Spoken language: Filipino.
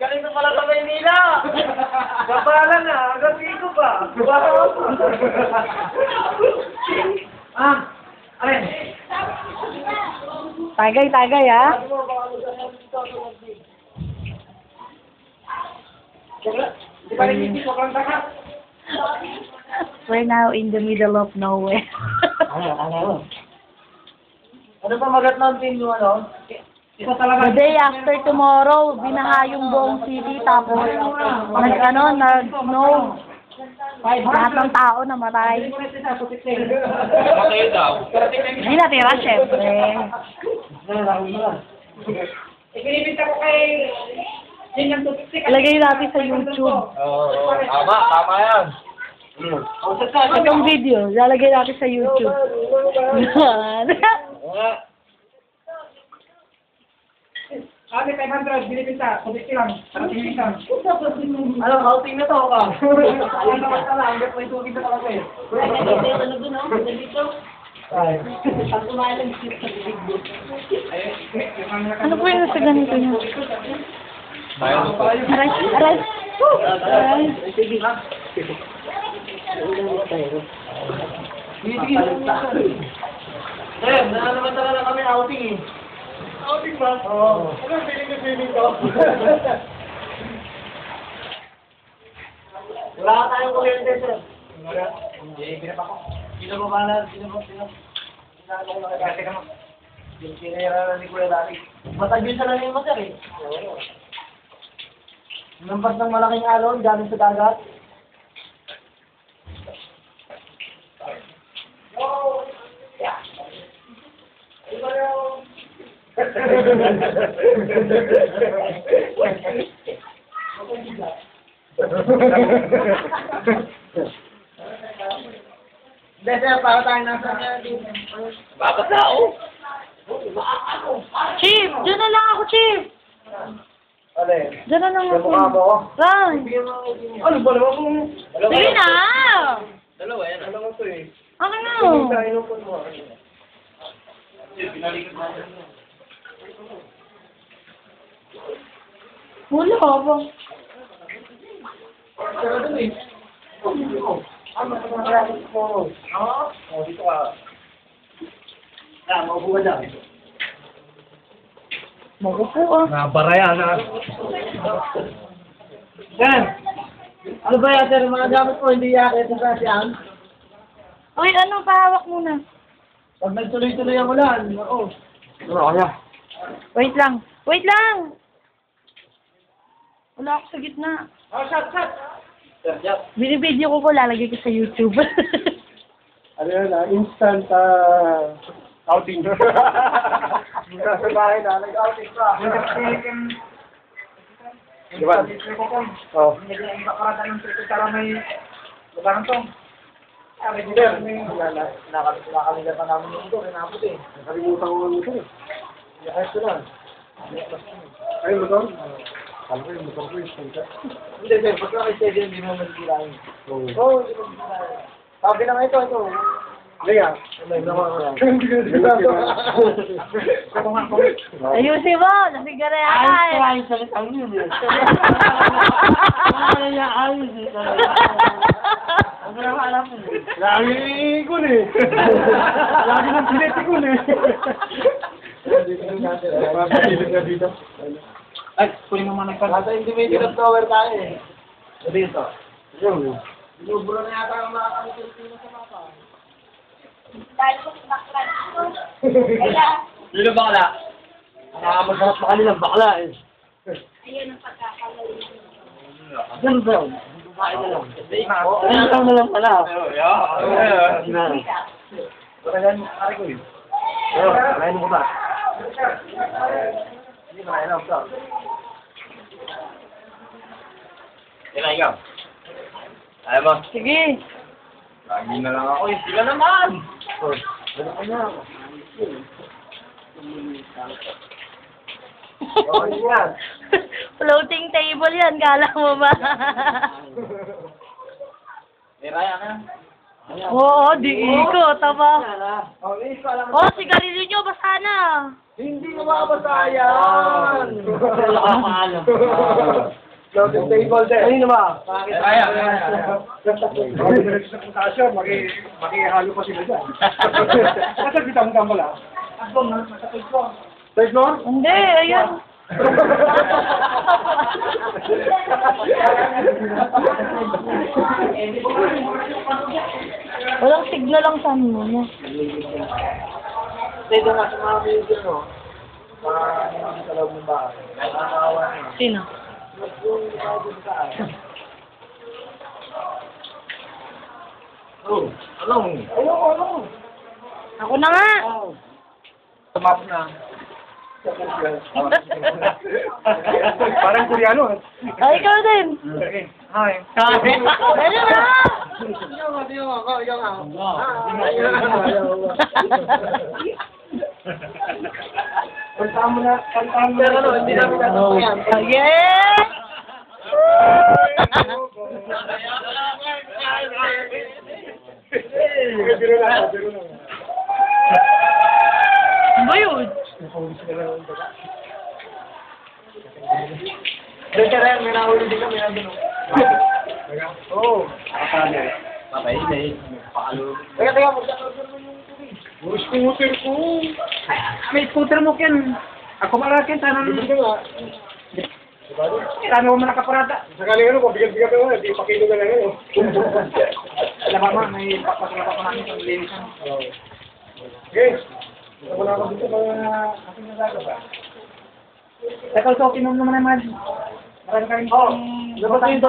Galing na pala sa Maynila! Kapalan na, hanggang ko pa! Alin? Tagay, ha? We're now in the middle of nowhere. Ano pa magat natin yung ano? Isa talaga. The day after tomorrow, binaha yung buong city, tapos nag-snow. Lahat ng tao namatay. Matay daw. Hindi natira, syempre. Ikinibita ko kay... Ilagay natin sa YouTube. Tama yan. Itong video, lalagay natin sa YouTube. Sabi 500, binibita. Kubiti lang. Parating lang. Ano, outing na to ka? Alam naman ka lang. Hanggang may tubig na talaga eh. Ano po yung nasa ganito niya? Aray! Naman talaga kami outing eh. Outing ba? Oo. Ano, feeling ko? Wala ka tayong kuryente, sir. Wala. Binaba ko. Pinababa ko lang kasi ka mo. Pinira ni Kuya Dari. Matagyo sa lalim mo, sir eh. Lampas ng malaking alon, galing sa dagat. Hindi, sir, para tayo nasa bakit na, oh? Chief! Diyan na lang ako, Chief! Alin? Diyan na lang ako. Mukha mo? Ran! Ano ba naman kung... Sige na! Dalawa yan. Dalawa to eh. Ano na? Inupon mo. Wala ba? Dito ka. Maupo ka dyan. Magupo ah. Nabara yan, ha? Yan! Ano ba yan, sir? Mga gamit ko, hindi yakit sa sasyan. Uy, ano? Pahawak muna. Pag nagtuloy-tuloy ang ulan, ako. Ano kaya? Wait lang. Wait lang! Wala ako sa gitna. Oh, shot! Binibideo ko lalagay ko sa YouTube. Ano yun, instant outing. Nasa bahay na, nag-outing pa. Diba? Oo. Hindi ba karata ng trito para may lugar to? Sabi dito, nakakalimutan pa namin yung ito, kinapot eh. Nakalimutan ko yung ito eh. Ayos ko lang. Ayun, motor? Alam ko yung motor ko yung stay. Hindi, sir. Pagka naka-steady, hindi mo magkikirain. Oo, hindi mo magkikirain. Sabi na nga ito. Hindi nga. Ayusin mo! Nasigara yata eh. Ayos sa litang yun eh. Ano niya ayos eh. Ano naman alam mo eh. Lagi ikon eh. Lagi ng pinetikon eh. Dito. Ay, kunin mo man nagpag. Nasa individual tower tayo eh. Dito. Binubura na yata ang mga Pilipino sa mapa. Dahil ko sinaklan. Kaya, Sino bakla? Nakakamaganap pa kanila bakla eh. ayun ang pagkakalala. Diyan ba? Babae na lang. Ayun na lang pala. Talagang ari ko yun. Karain mo ba? Hindi ba kailan ko? Yan ikaw. Ayaw mo? Sige. Lagi na lang ako. Hindi ka naman. Ano ka na? Okay yan. Floating table yan, kala mo ba? Raya na. Oo, di iko, tama. Oh, Liz, alam mo. Oh, si Galileo nyo, basta na. Hindi mababasa yan! Nakakaalam. Loaded table din. Ayun ba? Kaya. Sa makihalo pa sila dyan. Kasi bitang-bitang pala. Third floor? Hindi, ayun. Walang signal lang sa mo niya. Dito nga sa mga video, no? Hindi sa loob ng bahay. Nakakawa na. Sino? Yung doon sa akin. Oh, ano? Ako na nga. Tumap na. Parang Koreano. Ay, ikaw din. Hi. Ano na? Kantaan mo na. Pero ano, hindi namin natapos. Yeah! Biro lang. Ano ba yun? Doon ka rin, may nahuli din kami nandun. Oo. Teka, magkakaroon mo yung tubig. Scooter ko. May scooter mo, Ken. Ako malakin, sana nandun ka nga. Sana mo nakaparada. Sakali ano, pabigat-bigat mo, hindi pakilo ka lang ano. Alam mo, may papasalapak ko namin sa linisan. Okay. Wala ko dito mga aking nagagawa. Teka, so, kinom naman naman. Marami ka rin. Oh, dapat yung